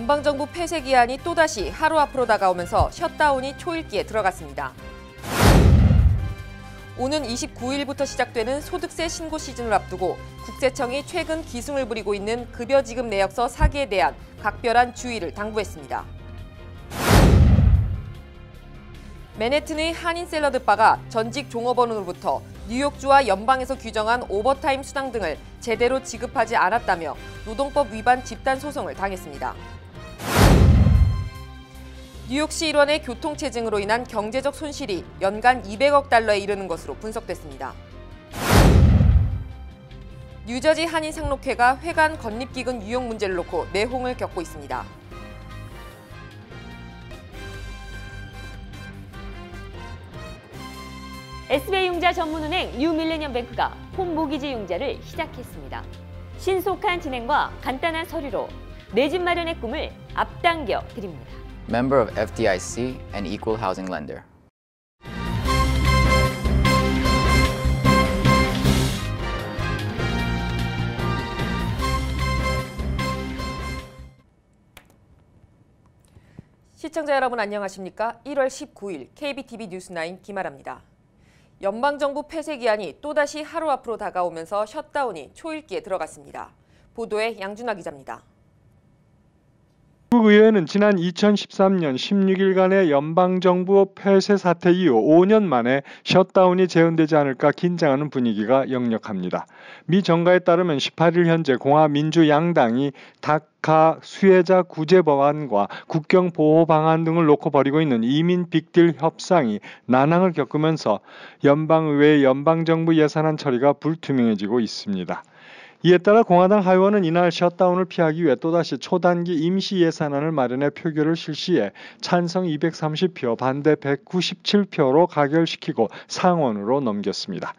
연방정부 폐쇄 기한이 또다시 하루 앞으로 다가오면서 셧다운이 초읽기에 들어갔습니다. 오는 29일부터 시작되는 소득세 신고 시즌을 앞두고 국세청이 최근 기승을 부리고 있는 급여지급 내역서 사기에 대한 각별한 주의를 당부했습니다. 맨해튼의 한인 샐러드바가 전직 종업원으로부터 뉴욕주와 연방에서 규정한 오버타임 수당 등을 제대로 지급하지 않았다며 노동법 위반 집단 소송을 당했습니다. 뉴욕시 일원의 교통체증으로 인한 경제적 손실이 연간 200억 달러에 이르는 것으로 분석됐습니다. 뉴저지 한인 상록회가 회관 건립기금 유용 문제를 놓고 내홍을 겪고 있습니다. SBI융자 전문은행 뉴밀레니엄뱅크가 홈모기지 융자를 시작했습니다. 신속한 진행과 간단한 서류로 내 집 마련의 꿈을 앞당겨 드립니다. Member of FDIC and Equal Housing Lender. 시청자 여러분 안녕하십니까? 1월 19일 KBTV 뉴스9 김아라입니다. 연방정부 폐쇄 기한이 또다시 하루 앞으로 다가오면서 셧다운이 초읽기에 들어갔습니다. 보도에 양준하 기자입니다. 미국 의회는 지난 2013년 16일간의 연방정부 폐쇄 사태 이후 5년 만에 셧다운이 재현되지 않을까 긴장하는 분위기가 역력합니다. 미 정가에 따르면 18일 현재 공화 민주 양당이 다카 수혜자 구제 법안과 국경 보호 방안 등을 놓고 벌이고 있는 이민 빅딜 협상이 난항을 겪으면서 연방의회의 연방정부 예산안 처리가 불투명해지고 있습니다. 이에 따라 공화당 하원은 이날 셧다운을 피하기 위해 또다시 초단기 임시 예산안을 마련해 표결을 실시해 찬성 230표, 반대 197표로 가결시키고 상원으로 넘겼습니다.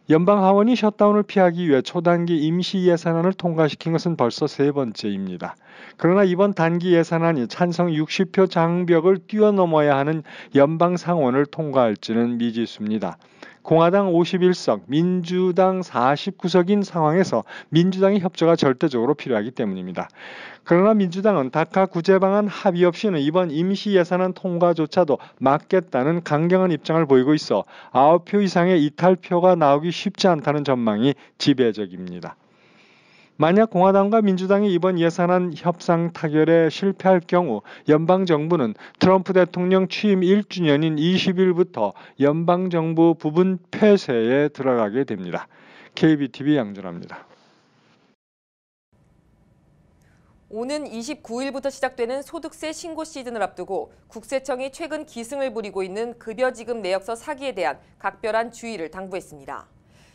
연방 하원이 셧다운을 피하기 위해 초단기 임시 예산안을 통과시킨 것은 벌써 세 번째입니다. 그러나 이번 단기 예산안이 찬성 60표 장벽을 뛰어넘어야 하는 연방 상원을 통과할지는 미지수입니다. 공화당 51석, 민주당 49석인 상황에서 민주당의 협조가 절대적으로 필요하기 때문입니다. 그러나 민주당은 다카 구제 방안 합의 없이는 이번 임시 예산안 통과조차도 막겠다는 강경한 입장을 보이고 있어 9표 이상의 이탈표가 나오기 쉽지 않다는 전망이 지배적입니다. 만약 공화당과 민주당이 이번 예산안 협상 타결에 실패할 경우 연방정부는 트럼프 대통령 취임 1주년인 20일부터 연방정부 부분 폐쇄에 들어가게 됩니다. KBTV 양준하입니다. 오는 29일부터 시작되는 소득세 신고 시즌을 앞두고 국세청이 최근 기승을 부리고 있는 급여지급 내역서 사기에 대한 각별한 주의를 당부했습니다.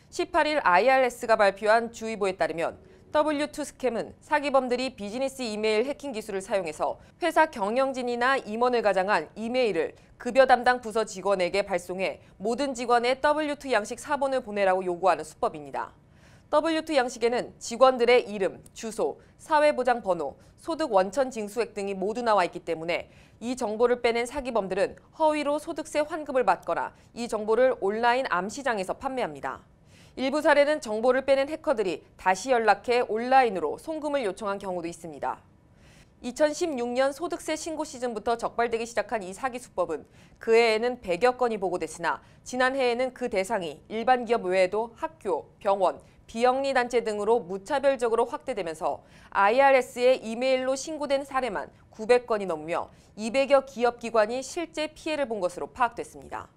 18일 IRS가 발표한 주의보에 따르면 W2 스캠은 사기범들이 비즈니스 이메일 해킹 기술을 사용해서 회사 경영진이나 임원을 가장한 이메일을 급여 담당 부서 직원에게 발송해 모든 직원의 W2 양식 사본을 보내라고 요구하는 수법입니다. W2 양식에는 직원들의 이름, 주소, 사회보장 번호, 소득 원천 징수액 등이 모두 나와 있기 때문에 이 정보를 빼낸 사기범들은 허위로 소득세 환급을 받거나 이 정보를 온라인 암시장에서 판매합니다. 일부 사례는 정보를 빼낸 해커들이 다시 연락해 온라인으로 송금을 요청한 경우도 있습니다. 2016년 소득세 신고 시즌부터 적발되기 시작한 이 사기 수법은 그해에는 100여 건이 보고됐으나 지난해에는 그 대상이 일반 기업 외에도 학교, 병원, 비영리 단체 등으로 무차별적으로 확대되면서 IRS에 이메일로 신고된 사례만 900건이 넘으며 200여 기업 기관이 실제 피해를 본 것으로 파악됐습니다.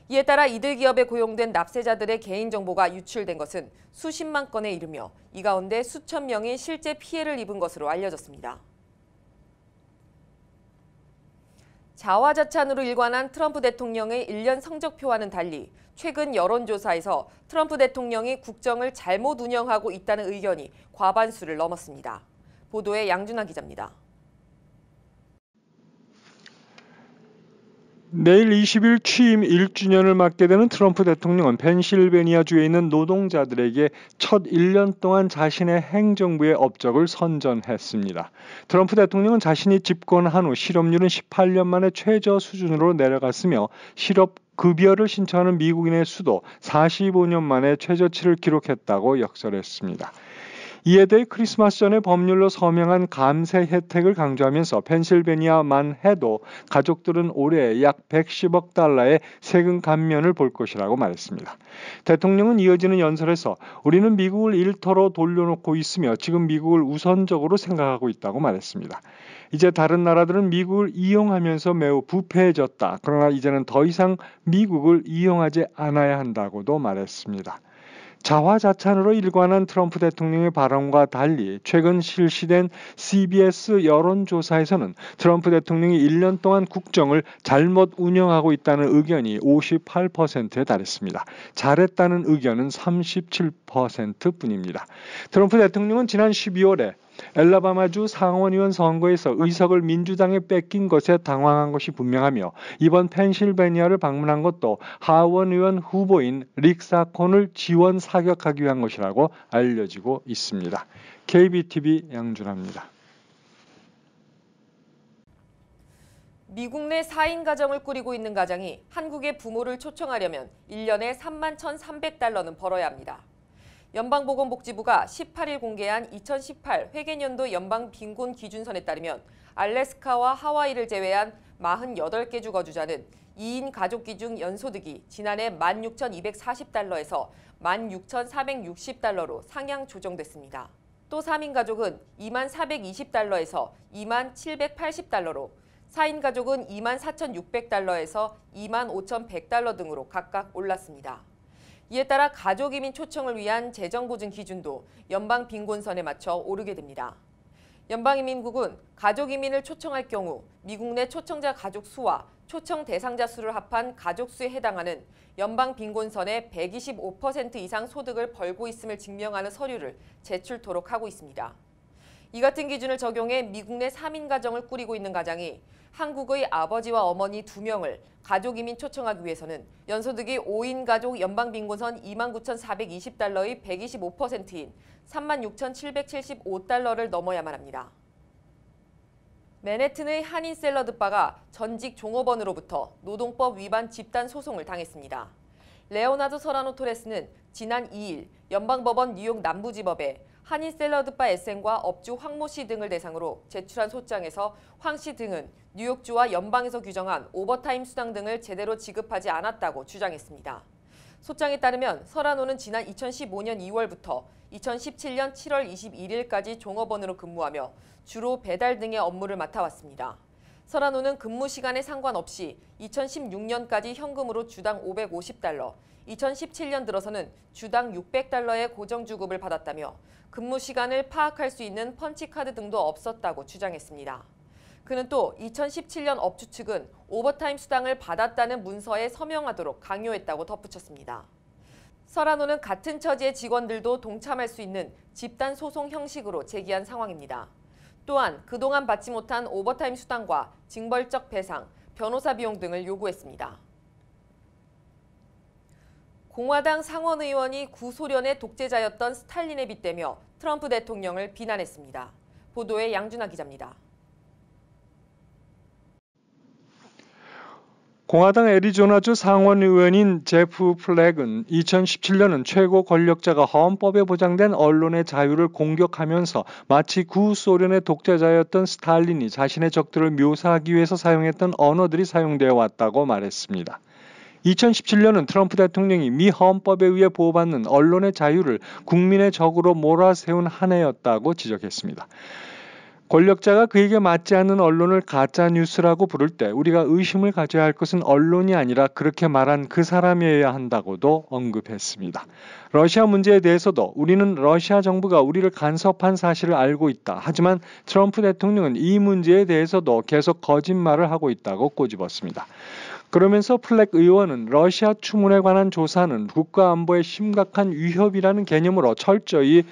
이에 따라 이들 기업에 고용된 납세자들의 개인정보가 유출된 것은 수십만 건에 이르며 이 가운데 수천 명이 실제 피해를 입은 것으로 알려졌습니다. 자화자찬으로 일관한 트럼프 대통령의 1년 성적표와는 달리 최근 여론조사에서 트럼프 대통령이 국정을 잘못 운영하고 있다는 의견이 과반수를 넘었습니다. 보도에 양준하 기자입니다. 내일 20일 취임 1주년을 맞게 되는 트럼프 대통령은 펜실베니아주에 있는 노동자들에게 첫 1년 동안 자신의 행정부의 업적을 선전했습니다. 트럼프 대통령은 자신이 집권한 후 실업률은 18년 만에 최저 수준으로 내려갔으며 실업급여를 신청하는 미국인의 수도 45년 만에 최저치를 기록했다고 역설했습니다. 이에 대해 크리스마스 전에 법률로 서명한 감세 혜택을 강조하면서 펜실베니아만 해도 가족들은 올해 약 110억 달러의 세금 감면을 볼 것이라고 말했습니다. 대통령은 이어지는 연설에서 우리는 미국을 일터로 돌려놓고 있으며 지금 미국을 우선적으로 생각하고 있다고 말했습니다. 이제 다른 나라들은 미국을 이용하면서 매우 부패해졌다. 그러나 이제는 더 이상 미국을 이용하지 않아야 한다고도 말했습니다. 자화자찬으로 일관한 트럼프 대통령의 발언과 달리 최근 실시된 CBS 여론조사에서는 트럼프 대통령이 1년 동안 국정을 잘못 운영하고 있다는 의견이 58%에 달했습니다. 잘했다는 의견은 37%뿐입니다. 트럼프 대통령은 지난 12월에 엘라바마주 상원의원 선거에서 의석을 민주당에 뺏긴 것에 당황한 것이 분명하며 이번 펜실베니아를 방문한 것도 하원의원 후보인 릭 사콘을 지원 사격하기 위한 것이라고 알려지고 있습니다. KBTV 양준하입니다. 미국 내 4인 가정을 꾸리고 있는 가장이 한국의 부모를 초청하려면 1년에 31,300달러는 벌어야 합니다. 연방보건복지부가 18일 공개한 2018 회계년도 연방 빈곤 기준선에 따르면 알래스카와 하와이를 제외한 48개 주 거주자는 2인 가족기 중 연소득이 지난해 16,240달러에서 16,460달러로 상향 조정됐습니다. 또 3인 가족은 24,420달러에서 27,780달러로, 4인 가족은 24,600달러에서 25,100달러 등으로 각각 올랐습니다. 이에 따라 가족이민 초청을 위한 재정보증 기준도 연방 빈곤선에 맞춰 오르게 됩니다. 연방이민국은 가족이민을 초청할 경우 미국 내 초청자 가족 수와 초청 대상자 수를 합한 가족 수에 해당하는 연방 빈곤선의 125% 이상 소득을 벌고 있음을 증명하는 서류를 제출토록 하고 있습니다. 이 같은 기준을 적용해 미국 내 3인 가정을 꾸리고 있는 가장이 한국의 아버지와 어머니 2명을 가족이민 초청하기 위해서는 연소득이 5인 가족 연방빈곤선 29,420달러의 125%인 36,775달러를 넘어야만 합니다. 맨해튼의 한인 샐러드바가 전직 종업원으로부터 노동법 위반 집단 소송을 당했습니다. 레오나드 서라노 토레스는 지난 2일 연방법원 뉴욕 남부지법에 한인 샐러드바 에센과 업주 황모 씨 등을 대상으로 제출한 소장에서 황 씨 등은 뉴욕주와 연방에서 규정한 오버타임 수당 등을 제대로 지급하지 않았다고 주장했습니다. 소장에 따르면 서라노는 지난 2015년 2월부터 2017년 7월 21일까지 종업원으로 근무하며 주로 배달 등의 업무를 맡아왔습니다. 서라노는 근무 시간에 상관없이 2016년까지 현금으로 주당 550달러, 2017년 들어서는 주당 600달러의 고정주급을 받았다며 근무 시간을 파악할 수 있는 펀치카드 등도 없었다고 주장했습니다. 그는 또 2017년 업주 측은 오버타임 수당을 받았다는 문서에 서명하도록 강요했다고 덧붙였습니다. 서라노는 같은 처지의 직원들도 동참할 수 있는 집단 소송 형식으로 제기한 상황입니다. 또한 그동안 받지 못한 오버타임 수당과 징벌적 배상, 변호사 비용 등을 요구했습니다. 공화당 상원의원이 구소련의 독재자였던 스탈린에 빗대며 트럼프 대통령을 비난했습니다. 보도에 양준하 기자입니다. 공화당 애리조나주 상원의원인 제프 플렉은 2017년은 최고 권력자가 헌법에 보장된 언론의 자유를 공격하면서 마치 구소련의 독재자였던 스탈린이 자신의 적들을 묘사하기 위해서 사용했던 언어들이 사용되어 왔다고 말했습니다. 2017년은 트럼프 대통령이 미 헌법에 의해 보호받는 언론의 자유를 국민의 적으로 몰아세운 한 해였다고 지적했습니다. 권력자가 그에게 맞지 않는 언론을 가짜뉴스라고 부를 때 우리가 의심을 가져야 할 것은 언론이 아니라 그렇게 말한 그 사람이어야 한다고도 언급했습니다. 러시아 문제에 대해서도 우리는 러시아 정부가 우리를 간섭한 사실을 알고 있다. 하지만 트럼프 대통령은 이 문제에 대해서도 계속 거짓말을 하고 있다고 꼬집었습니다. 그러면서 플렉 의원은 러시아 추문에 관한 조사는 국가안보에 심각한 위협이라는 개념으로 철저히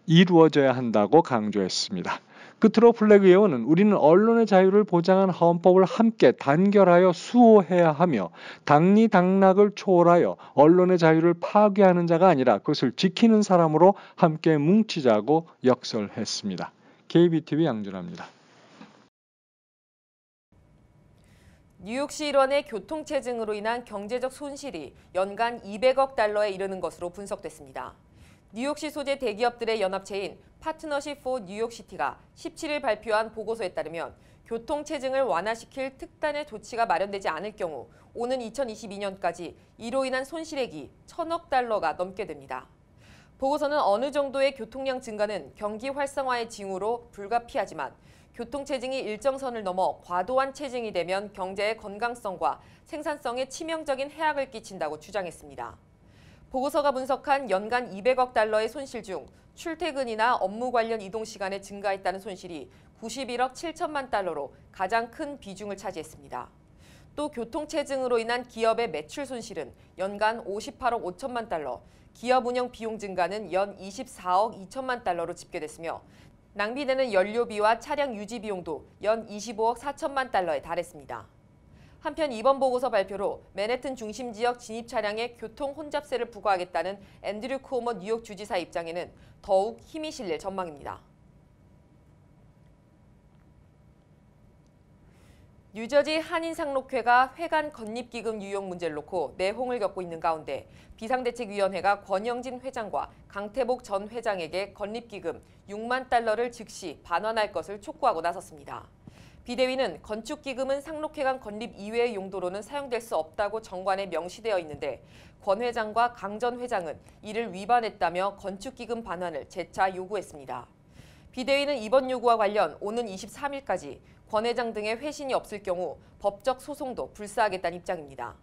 이루어져야 한다고 강조했습니다. 끝으로 플렉 의원은 우리는 언론의 자유를 보장한 헌법을 함께 단결하여 수호해야 하며 당리당락을 초월하여 언론의 자유를 파괴하는 자가 아니라 그것을 지키는 사람으로 함께 뭉치자고 역설했습니다. KBTV 양준하입니다. 뉴욕시 일원의 교통체증으로 인한 경제적 손실이 연간 200억 달러에 이르는 것으로 분석됐습니다. 뉴욕시 소재 대기업들의 연합체인 파트너십 포 뉴욕시티가 17일 발표한 보고서에 따르면 교통체증을 완화시킬 특단의 조치가 마련되지 않을 경우 오는 2022년까지 이로 인한 손실액이 1,000억 달러가 넘게 됩니다. 보고서는 어느 정도의 교통량 증가는 경기 활성화의 징후로 불가피하지만 교통체증이 일정 선을 넘어 과도한 체증이 되면 경제의 건강성과 생산성에 치명적인 해악을 끼친다고 주장했습니다. 보고서가 분석한 연간 200억 달러의 손실 중 출퇴근이나 업무 관련 이동 시간에 증가했다는 손실이 91억 7천만 달러로 가장 큰 비중을 차지했습니다. 또 교통체증으로 인한 기업의 매출 손실은 연간 58억 5천만 달러, 기업 운영 비용 증가는 연 24억 2천만 달러로 집계됐으며 낭비되는 연료비와 차량 유지 비용도 연 25억 4천만 달러에 달했습니다. 한편 이번 보고서 발표로 맨해튼 중심 지역 진입 차량에 교통 혼잡세를 부과하겠다는 앤드류 쿠오모 뉴욕 주지사 입장에는 더욱 힘이 실릴 전망입니다. 뉴저지 한인상록회가 회관 건립기금 유용 문제를 놓고 내홍을 겪고 있는 가운데 비상대책위원회가 권영진 회장과 강태복 전 회장에게 건립기금 6만 달러를 즉시 반환할 것을 촉구하고 나섰습니다. 비대위는 건축기금은 상록회관 건립 이외의 용도로는 사용될 수 없다고 정관에 명시되어 있는데 권 회장과 강 전 회장은 이를 위반했다며 건축기금 반환을 재차 요구했습니다. 비대위는 이번 요구와 관련 오는 23일까지 권 회장 등의 회신이 없을 경우 법적 소송도 불사하겠다는 입장입니다.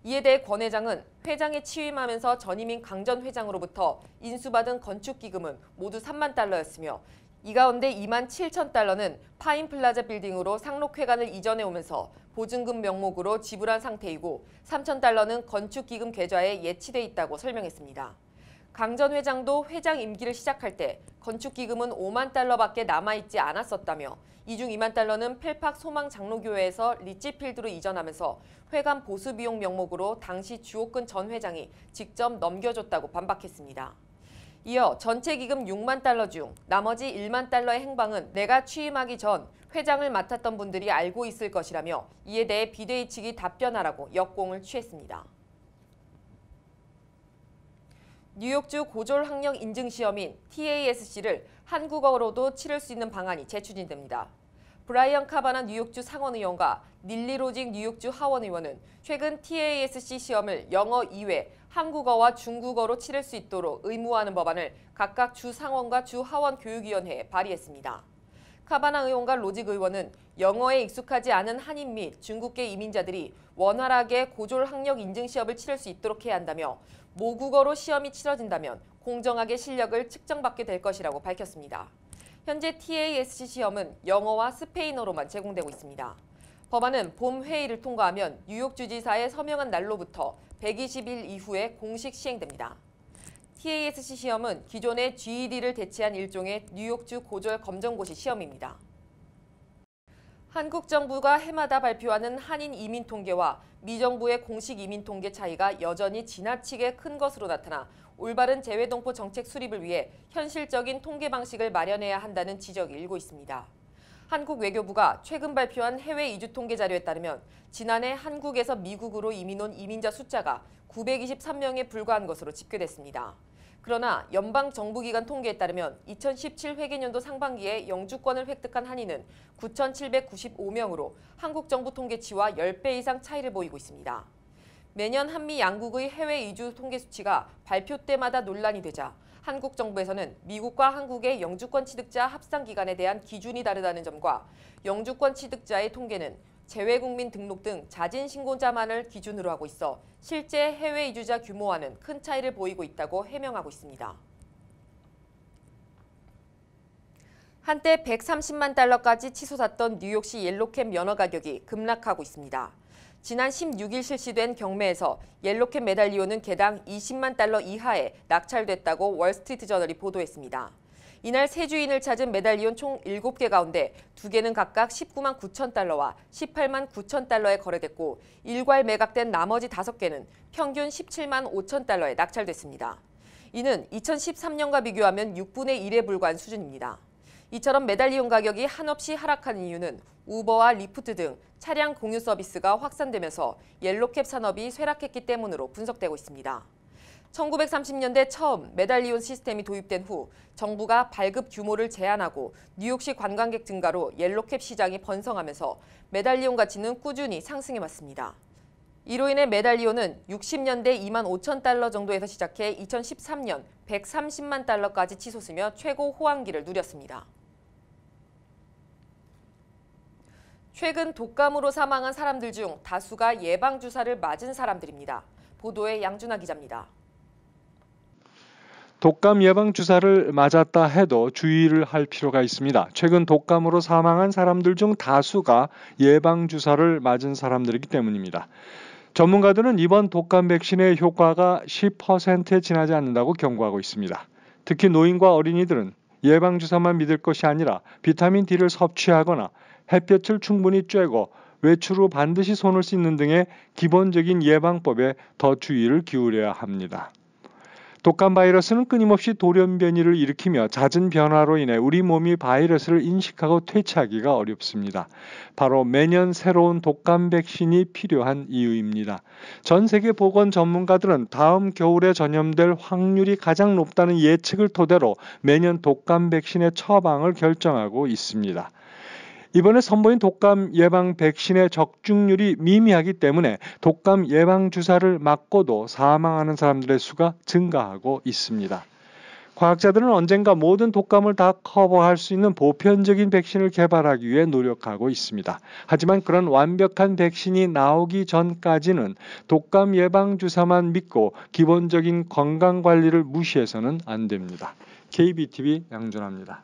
이에 대해 권 회장은 회장에 취임하면서 전임인 강 전 회장으로부터 인수받은 건축기금은 모두 3만 달러였으며 이 가운데 2만 7천 달러는 파인플라자 빌딩으로 상록회관을 이전해 오면서 보증금 명목으로 지불한 상태이고 3천 달러는 건축기금 계좌에 예치돼 있다고 설명했습니다. 강 전 회장도 회장 임기를 시작할 때 건축기금은 5만 달러밖에 남아있지 않았었다며 이 중 2만 달러는 펠팍 소망 장로교회에서 리치필드로 이전하면서 회관 보수 비용 명목으로 당시 주옥근 전 회장이 직접 넘겨줬다고 반박했습니다. 이어 전체 기금 6만 달러 중 나머지 1만 달러의 행방은 내가 취임하기 전 회장을 맡았던 분들이 알고 있을 것이라며 이에 대해 비대위 측이 답변하라고 역공을 취했습니다. 뉴욕주 고졸학력 인증시험인 TASC를 한국어로도 치를 수 있는 방안이 재추진됩니다. 브라이언 카바나 뉴욕주 상원의원과 닐리 로직 뉴욕주 하원의원은 최근 TASC 시험을 영어 이외 한국어와 중국어로 치를 수 있도록 의무화하는 법안을 각각 주 상원과 주 하원 교육위원회에 발의했습니다. 카바나 의원과 로직 의원은 영어에 익숙하지 않은 한인 및 중국계 이민자들이 원활하게 고졸학력 인증시험을 치를 수 있도록 해야 한다며 모국어로 시험이 치러진다면 공정하게 실력을 측정받게 될 것이라고 밝혔습니다. 현재 TASC 시험은 영어와 스페인어로만 제공되고 있습니다. 법안은 봄 회의를 통과하면 뉴욕주지사의 서명한 날로부터 120일 이후에 공식 시행됩니다. TASC 시험은 기존의 GED를 대체한 일종의 뉴욕주 고졸 검정고시 시험입니다. 한국 정부가 해마다 발표하는 한인 이민 통계와 미 정부의 공식 이민 통계 차이가 여전히 지나치게 큰 것으로 나타나 올바른 재외동포 정책 수립을 위해 현실적인 통계 방식을 마련해야 한다는 지적이 일고 있습니다. 한국 외교부가 최근 발표한 해외 이주 통계 자료에 따르면 지난해 한국에서 미국으로 이민 온 이민자 숫자가 923명에 불과한 것으로 집계됐습니다. 그러나 연방정부기관 통계에 따르면 2017 회계년도 상반기에 영주권을 획득한 한인은 9,795명으로 한국 정부 통계치와 10배 이상 차이를 보이고 있습니다. 매년 한미 양국의 해외 이주 통계 수치가 발표 때마다 논란이 되자 한국 정부에서는 미국과 한국의 영주권 취득자 합산 기간에 대한 기준이 다르다는 점과 영주권 취득자의 통계는 재외국민 등록 등 자진 신고자만을 기준으로 하고 있어 실제 해외 이주자 규모와는 큰 차이를 보이고 있다고 해명하고 있습니다. 한때 130만 달러까지 치솟았던 뉴욕시 옐로캡 면허 가격이 급락하고 있습니다. 지난 16일 실시된 경매에서 옐로캡 메달리온은 개당 20만 달러 이하에 낙찰됐다고 월스트리트저널이 보도했습니다. 이날 세 주인을 찾은 메달리온 총 7개 가운데 2개는 각각 19만 9천 달러와 18만 9천 달러에 거래됐고 일괄 매각된 나머지 5개는 평균 17만 5천 달러에 낙찰됐습니다. 이는 2013년과 비교하면 6분의 1에 불과한 수준입니다. 이처럼 메달리온 가격이 한없이 하락하는 이유는 우버와 리프트 등 차량 공유 서비스가 확산되면서 옐로캡 산업이 쇠락했기 때문으로 분석되고 있습니다. 1930년대 처음 메달리온 시스템이 도입된 후 정부가 발급 규모를 제한하고 뉴욕시 관광객 증가로 옐로캡 시장이 번성하면서 메달리온 가치는 꾸준히 상승해 왔습니다. 이로 인해 메달리온은 60년대 2만 5천 달러 정도에서 시작해 2013년 130만 달러까지 치솟으며 최고 호황기를 누렸습니다. 최근 독감으로 사망한 사람들 중 다수가 예방주사를 맞은 사람들입니다. 보도에 양준하 기자입니다. 독감 예방 주사를 맞았다 해도 주의를 할 필요가 있습니다. 최근 독감으로 사망한 사람들 중 다수가 예방 주사를 맞은 사람들이기 때문입니다. 전문가들은 이번 독감 백신의 효과가 10%에 지나지 않는다고 경고하고 있습니다. 특히 노인과 어린이들은 예방 주사만 믿을 것이 아니라 비타민 D를 섭취하거나 햇볕을 충분히 쬐고 외출 후 반드시 손을 씻는 등의 기본적인 예방법에 더 주의를 기울여야 합니다. 독감 바이러스는 끊임없이 돌연변이를 일으키며 잦은 변화로 인해 우리 몸이 바이러스를 인식하고 퇴치하기가 어렵습니다. 바로 매년 새로운 독감 백신이 필요한 이유입니다. 전 세계 보건 전문가들은 다음 겨울에 전염될 확률이 가장 높다는 예측을 토대로 매년 독감 백신의 처방을 결정하고 있습니다. 이번에 선보인 독감 예방 백신의 적중률이 미미하기 때문에 독감 예방 주사를 맞고도 사망하는 사람들의 수가 증가하고 있습니다. 과학자들은 언젠가 모든 독감을 다 커버할 수 있는 보편적인 백신을 개발하기 위해 노력하고 있습니다. 하지만 그런 완벽한 백신이 나오기 전까지는 독감 예방 주사만 믿고 기본적인 건강 관리를 무시해서는 안 됩니다. KBTV 양준하입니다.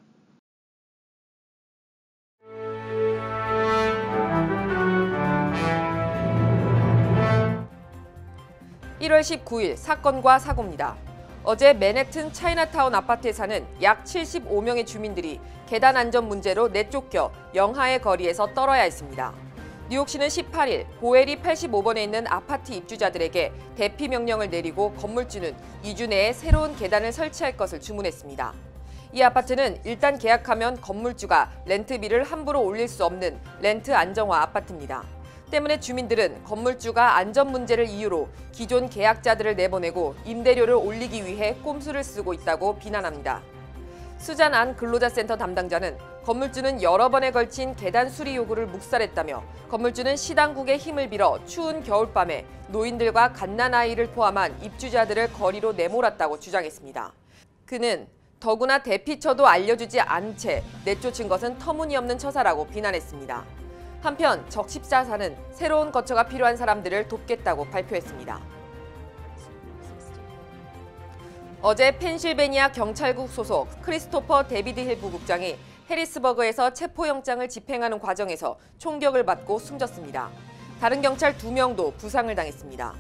1월 19일 사건과 사고입니다. 어제 맨해튼 차이나타운 아파트에 사는 약 75명의 주민들이 계단 안전 문제로 내쫓겨 영하의 거리에서 떨어야 했습니다. 뉴욕시는 18일 고에리 85번에 있는 아파트 입주자들에게 대피 명령을 내리고 건물주는 2주 내에 새로운 계단을 설치할 것을 주문했습니다. 이 아파트는 일단 계약하면 건물주가 렌트비를 함부로 올릴 수 없는 렌트 안정화 아파트입니다. 때문에 주민들은 건물주가 안전 문제를 이유로 기존 계약자들을 내보내고 임대료를 올리기 위해 꼼수를 쓰고 있다고 비난합니다. 수잔 안 근로자센터 담당자는 건물주는 여러 번에 걸친 계단 수리 요구를 묵살했다며 건물주는 시당국의 힘을 빌어 추운 겨울밤에 노인들과 갓난아이를 포함한 입주자들을 거리로 내몰았다고 주장했습니다. 그는 더구나 대피처도 알려주지 않은 채 내쫓은 것은 터무니없는 처사라고 비난했습니다. 한편 적십자사는 새로운 거처가 필요한 사람들을 돕겠다고 발표했습니다. 어제 펜실베니아 경찰국 소속 크리스토퍼 데비드 힐 부국장이 해리스버그에서 체포영장을 집행하는 과정에서 총격을 받고 숨졌습니다. 다른 경찰 2명도 부상을 당했습니다.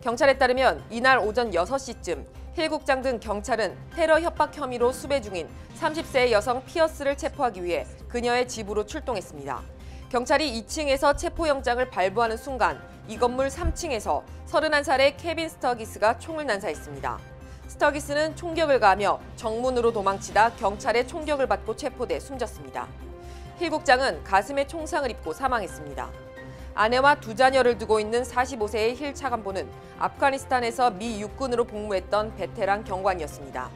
경찰에 따르면 이날 오전 6시쯤 힐 국장 등 경찰은 테러 협박 혐의로 수배 중인 30세의 여성 피어스를 체포하기 위해 그녀의 집으로 출동했습니다. 경찰이 2층에서 체포영장을 발부하는 순간 이 건물 3층에서 31살의 케빈 스터기스가 총을 난사했습니다. 스터기스는 총격을 가하며 정문으로 도망치다 경찰의 총격을 받고 체포돼 숨졌습니다. 힐 국장은 가슴에 총상을 입고 사망했습니다. 아내와 2자녀를 두고 있는 45세의 힐 차관보는 아프가니스탄에서 미 육군으로 복무했던 베테랑 경관이었습니다.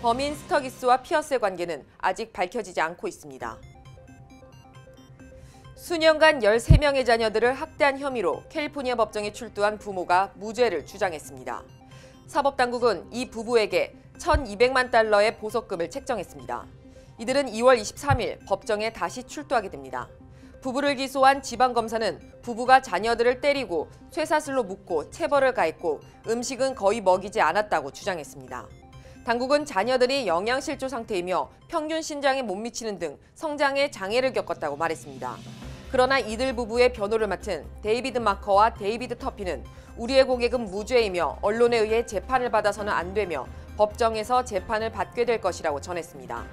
범인 스터기스와 피어스의 관계는 아직 밝혀지지 않고 있습니다. 수년간 13명의 자녀들을 학대한 혐의로 캘리포니아 법정에 출두한 부모가 무죄를 주장했습니다. 사법당국은 이 부부에게 1,200만 달러의 보석금을 책정했습니다. 이들은 2월 23일 법정에 다시 출두하게 됩니다. 부부를 기소한 지방검사는 부부가 자녀들을 때리고 쇠사슬로 묶고 체벌을 가했고 음식은 거의 먹이지 않았다고 주장했습니다. 당국은 자녀들이 영양실조 상태이며 평균 신장에 못 미치는 등 성장에 장애를 겪었다고 말했습니다. 그러나 이들 부부의 변호를 맡은 데이비드 마커와 데이비드 터피는 우리의 고객은 무죄이며 언론에 의해 재판을 받아서는 안 되며 법정에서 재판을 받게 될 것이라고 전했습니다.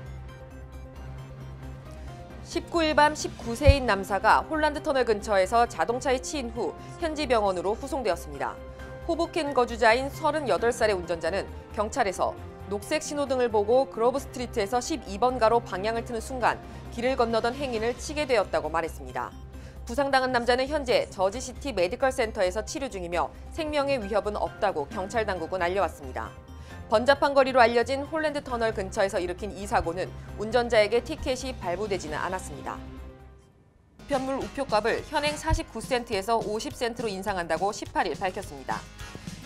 19일 밤 19세인 남사가 홀란드 터널 근처에서 자동차에 치인 후 현지 병원으로 후송되었습니다. 호보켄 거주자인 38살의 운전자는 경찰에서 녹색 신호등을 보고 그로브 스트리트에서 12번가로 방향을 트는 순간 길을 건너던 행인을 치게 되었다고 말했습니다. 부상당한 남자는 현재 저지시티 메디컬 센터에서 치료 중이며 생명의 위협은 없다고 경찰 당국은 알려왔습니다. 번잡한 거리로 알려진 홀랜드 터널 근처에서 일으킨 이 사고는 운전자에게 티켓이 발부되지는 않았습니다. 우편물 우표값을 현행 49센트에서 50센트로 인상한다고 18일 밝혔습니다.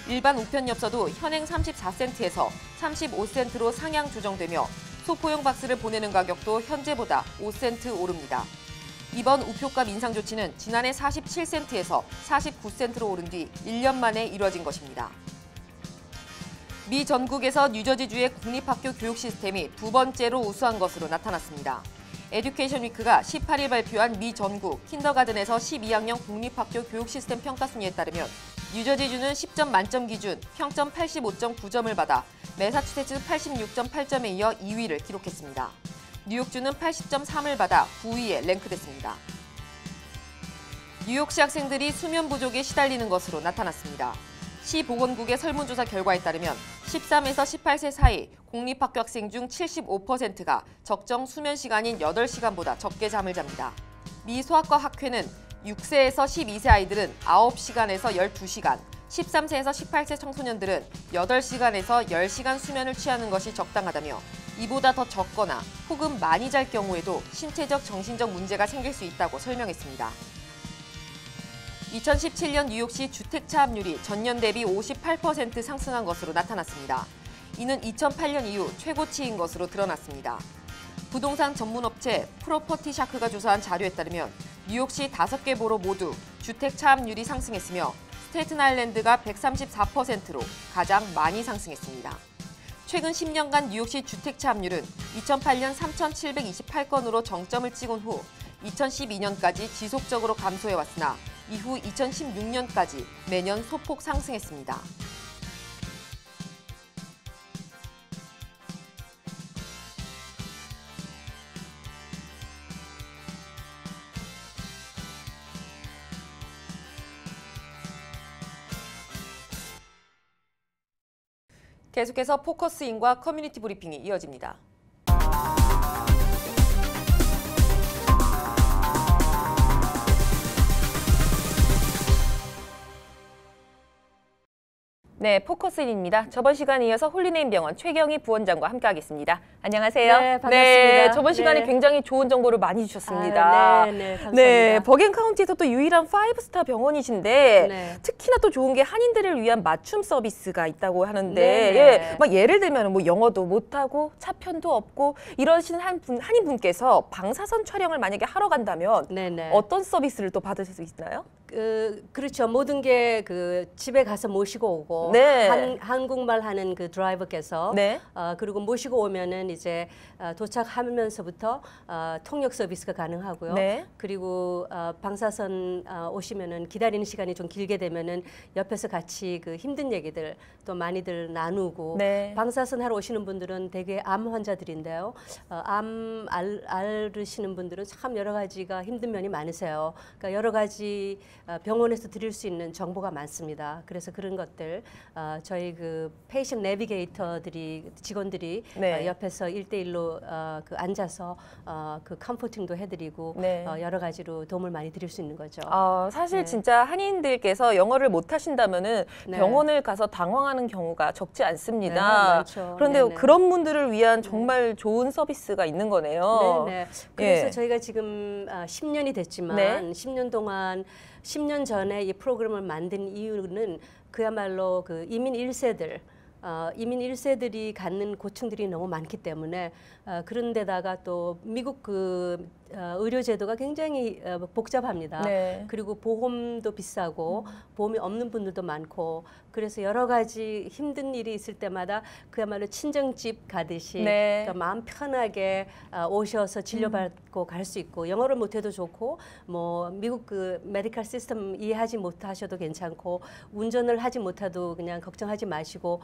일반 우편엽서도 현행 34센트에서 35센트로 상향 조정되며 소포용 박스를 보내는 가격도 현재보다 5센트 오릅니다. 이번 우표값 인상 조치는 지난해 47센트에서 49센트로 오른 뒤 1년 만에 이뤄진 것입니다. 미 전국에서 뉴저지주의 공립학교 교육 시스템이 두 번째로 우수한 것으로 나타났습니다. 에듀케이션 위크가 18일 발표한 미 전국 킨더가든에서 12학년 공립학교 교육 시스템 평가 순위에 따르면 뉴저지주는 10점 만점 기준 평점 85.9점을 받아 매사추세츠 86.8점에 이어 2위를 기록했습니다. 뉴욕주는 80.3을 받아 9위에 랭크됐습니다. 뉴욕시 학생들이 수면 부족에 시달리는 것으로 나타났습니다. 시 보건국의 설문조사 결과에 따르면 13에서 18세 사이 공립학교 학생 중 75%가 적정 수면 시간인 8시간보다 적게 잠을 잡니다. 미 소아과 학회는 6세에서 12세 아이들은 9시간에서 12시간, 13세에서 18세 청소년들은 8시간에서 10시간 수면을 취하는 것이 적당하다며 이보다 더 적거나 혹은 많이 잘 경우에도 신체적, 정신적 문제가 생길 수 있다고 설명했습니다. 2017년 뉴욕시 주택 차압률이 전년 대비 58% 상승한 것으로 나타났습니다. 이는 2008년 이후 최고치인 것으로 드러났습니다. 부동산 전문업체 프로퍼티 샤크가 조사한 자료에 따르면 뉴욕시 5개 보로 모두 주택 차압률이 상승했으며 스테이튼 아일랜드가 134%로 가장 많이 상승했습니다. 최근 10년간 뉴욕시 주택 차압률은 2008년 3,728건으로 정점을 찍은 후 2012년까지 지속적으로 감소해왔으나 이후 2016년까지 매년 소폭 상승했습니다. 계속해서 포커스인과 커뮤니티 브리핑이 이어집니다. 네, 포커스인입니다. 저번 시간에 이어서 홀리네임 병원 최경희 부원장과 함께하겠습니다. 안녕하세요. 네, 반갑습니다. 네, 저번 시간에 네. 굉장히 좋은 정보를 많이 주셨습니다. 네, 감사합니다. 네, 버겐 카운티에서 또 유일한 5스타 병원이신데 네. 특히나 또 좋은 게 한인들을 위한 맞춤 서비스가 있다고 하는데 네. 예, 막 예를 들면 뭐 영어도 못하고 차편도 없고 이러신 한인분께서 방사선 촬영을 만약에 하러 간다면 네네. 어떤 서비스를 또 받으실 수 있나요? 그렇죠. 모든 게 집에 가서 모시고 오고 네. 한국말 하는 그 드라이버께서 네. 그리고 모시고 오면은 이제 도착하면서부터 통역 서비스가 가능하고요. 네. 그리고 방사선 오시면은 기다리는 시간이 좀 길게 되면은 옆에서 같이 그 힘든 얘기들 또 많이들 나누고 네. 방사선 하러 오시는 분들은 대개 암 환자들인데요. 암 앓으시는 분들은 참 여러 가지가 힘든 면이 많으세요. 그러니까 여러 가지 병원에서 드릴 수 있는 정보가 많습니다. 그래서 그런 것들 저희 그 페이션 내비게이터들이 직원들이 네. 옆에서 1대1로 그 앉아서 그 컴포팅도 해드리고 네. 여러 가지로 도움을 많이 드릴 수 있는 거죠. 사실 네. 진짜 한인들께서 영어를 못 하신다면은 네. 병원을 가서 당황하는 경우가 적지 않습니다. 네, 많죠. 그런데 네네. 그런 분들을 위한 정말 좋은 서비스가 있는 거네요. 네네. 그래서 예. 저희가 지금 10년이 됐지만 네. 10년 동안 10년 전에 이 프로그램을 만든 이유는 그야말로 그 이민 1세들 이민 1세들이 갖는 고충들이 너무 많기 때문에 그런데다가 또 미국 그 의료 제도가 굉장히 복잡합니다. 네. 그리고 보험도 비싸고 보험이 없는 분들도 많고 그래서 여러 가지 힘든 일이 있을 때마다 그야말로 친정집 가듯이 네. 그러니까 마음 편하게 오셔서 진료받고 갈 수 있고 영어를 못해도 좋고 뭐 미국 그 메디컬 시스템 이해하지 못하셔도 괜찮고 운전을 하지 못해도 그냥 걱정하지 마시고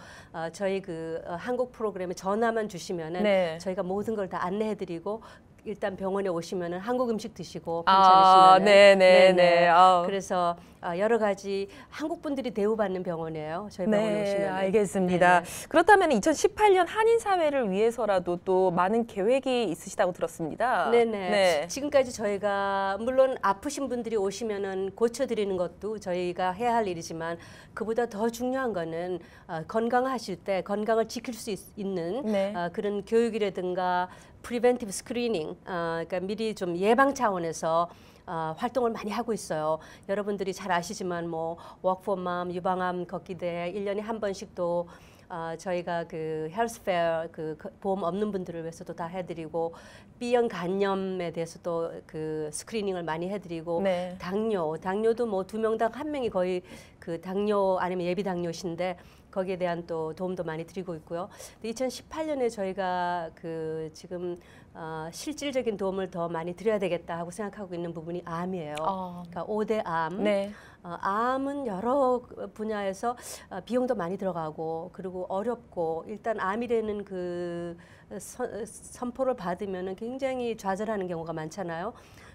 저희 그 한국 프로그램에 전화만 주시면은 네. 저희가 모든 걸 다 안내해드리고 일단 병원에 오시면은 한국 음식 드시고 괜찮으시면 네네네. 그래서 여러 가지 한국 분들이 대우받는 병원이에요. 저희 병원에 오시면. 알겠습니다. 그렇다면 2018년 한인 사회를 위해서라도 또 많은 계획이 있으시다고 들었습니다. 네네. 지금까지 저희가 물론 아프신 분들이 오시면은 고쳐드리는 것도 저희가 해야 할 일이지만 그보다 더 중요한 거는 건강하실 때 건강을 지킬 수 있는 그런 교육이라든가 프리벤티브 스크리닝, 그러니까 미리 좀 예방 차원에서 활동을 많이 하고 있어요. 여러분들이 잘 아시지만 뭐 워크폼맘, 유방암 걷기대 1년에 한 번씩 또 저희가 그 헬스페어 그 보험 없는 분들을 위해서도 다 해드리고 B형 간염에 대해서도 그 스크리닝을 많이 해드리고 당뇨도 뭐 2명당 1명이 거의 그 당뇨 아니면 예비 당뇨신데 거기에 대한 또 도움도 많이 드리고 있고요. 2018년에 저희가 그 지금 실질적인 도움을 더 많이 드려야 되겠다 하고 생각하고 있는 부분이 암이에요. 그러니까 5대 암. 암은 여러 분야에서 비용도 많이 들어가고 그리고 어렵고 일단 암이라는 그 선포를 받으면 굉장히 좌절하는 경우가 많잖아요.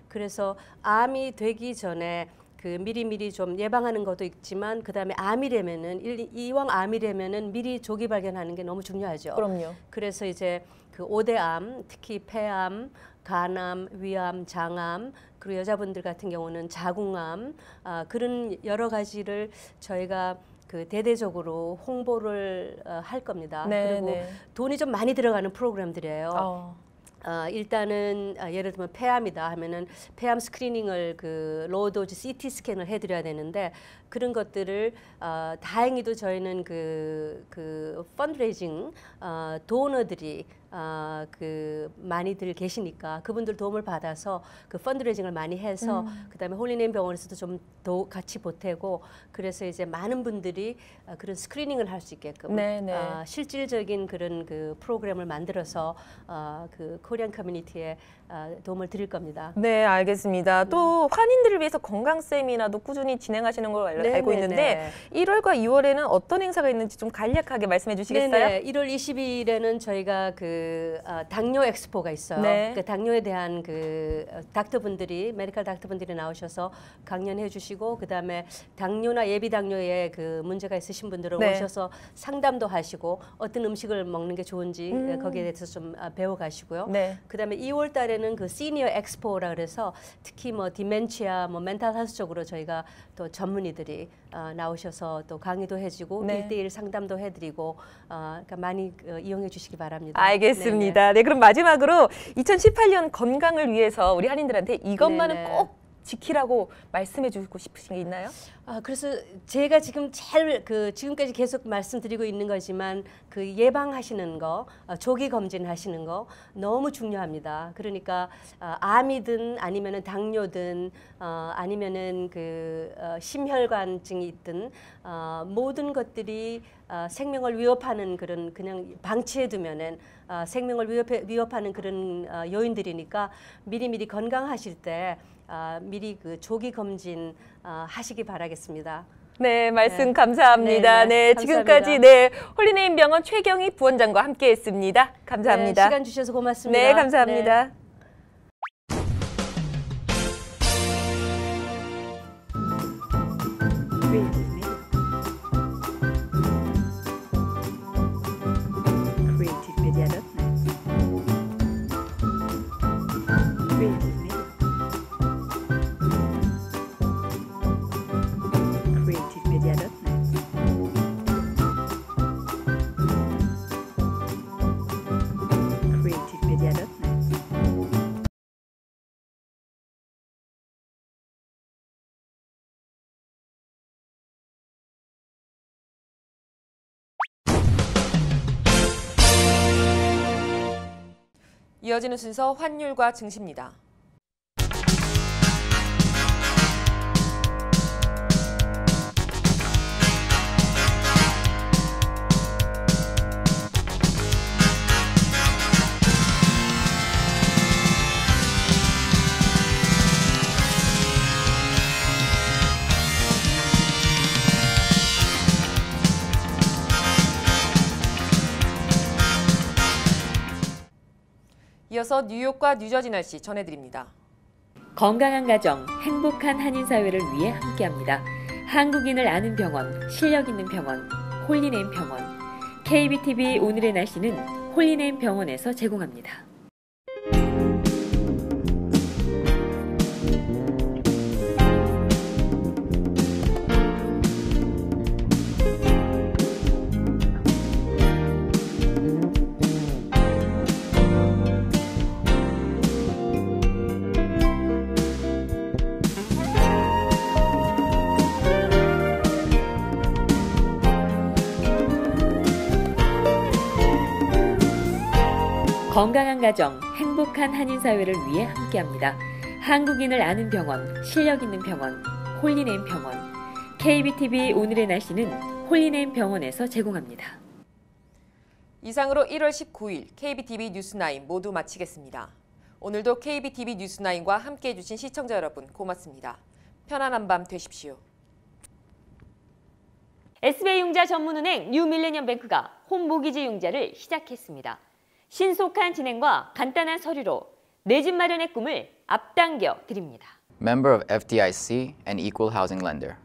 그래서 암이 되기 전에 그 미리미리 좀 예방하는 것도 있지만 그다음에 암이라면은 이왕 암이라면은 미리 조기 발견하는 게 너무 중요하죠. 그럼요. 그래서 이제 그 5대 암, 특히 폐암, 간암, 위암, 장암, 그리고 여자분들 같은 경우는 자궁암 그런 여러 가지를 저희가 그 대대적으로 홍보를 할 겁니다. 그리고 돈이 좀 많이 들어가는 프로그램들이에요. 일단은 예를 들면 폐암이다 하면은 폐암 스크리닝을 그 로우도즈 CT 스캔을 해드려야 되는데 그런 것들을 다행히도 저희는 그 펀드레이징 도너들이 그 많이들 계시니까 그분들 도움을 받아서 그 펀드레이징을 많이 해서 그다음에 홀리네임 병원에서도 좀 같이 보태고 그래서 이제 많은 분들이 그런 스크리닝을 할 수 있게끔 실질적인 그런 그 프로그램을 만들어서 그 코리안 커뮤니티에 도움을 드릴 겁니다. 네, 알겠습니다. 또 환인들을 위해서 건강 세미나도 꾸준히 진행하시는 걸로 알고 있는데 1월과 2월에는 어떤 행사가 있는지 좀 간략하게 말씀해 주시겠어요? 1월 20일에는 저희가 그 당뇨 엑스포가 있어요. 그 당뇨에 대한 그 닥터분들이 메디컬 닥터분들이 나오셔서 강연해 주시고 그다음에 당뇨나 예비 당뇨에 그 문제가 있으신 분들은 오셔서 상담도 하시고 어떤 음식을 먹는 게 좋은지 거기에 대해서 좀 배워 가시고요. 그다음에 2월 달에는 그 시니어 엑스포라 그래서 특히 뭐 디멘치아 뭐 멘탈 헬스 쪽으로 저희가 또 전문의들이 나오셔서 또 강의도 해주고 1대1 상담도 해드리고 그러니까 많이 이용해 주시기 바랍니다. 알겠습니다. 네, 그럼 마지막으로 2018년 건강을 위해서 우리 한인들한테 이것만은 꼭 지키라고 말씀해 주고 싶으신 게 있나요? 그래서 제가 지금 지금까지 계속 말씀드리고 있는 거지만 그 예방하시는 거, 조기 검진하시는 거 너무 중요합니다. 그러니까 암이든 아니면은 당뇨든 아니면은 그 심혈관증이 있든 모든 것들이 생명을 위협하는 그런 그냥 방치해두면은 생명을 위협하는 그런 요인들이니까 미리미리 건강하실 때 미리 그 조기 검진 하시기 바라겠습니다. 네, 말씀 감사합니다. 네, 지금까지 홀리네임 병원 최경희 부원장과 함께했습니다. 감사합니다. 시간 주셔서 고맙습니다. 네, 감사합니다. 이어지는 순서 환율과 증시입니다. 이어서 뉴욕과 뉴저지 날씨 전해드립니다. 건강한 가정, 행복한 한인사회를 위해 함께합니다. 한국인을 아는 병원, 실력 있는 병원, 홀리네임 병원. KBTV 오늘의 날씨는 홀리네임 병원에서 제공합니다. 건강한 가정, 행복한 한인사회를 위해 함께합니다. 한국인을 아는 병원, 실력 있는 병원, 홀리네임 병원. KBTV 오늘의 날씨는 홀리네임 병원에서 제공합니다. 이상으로 1월 19일 KBTV 뉴스9 모두 마치겠습니다. 오늘도 KBTV 뉴스9과 함께해 주신 시청자 여러분 고맙습니다. 편안한 밤 되십시오. SBI융자 전문은행 뉴밀레니엄뱅크가 홈모기지 융자를 시작했습니다. 신속한 진행과 간단한 서류로 내 집 마련의 꿈을 앞당겨 드립니다. Member of FDIC and Equal Housing Lender.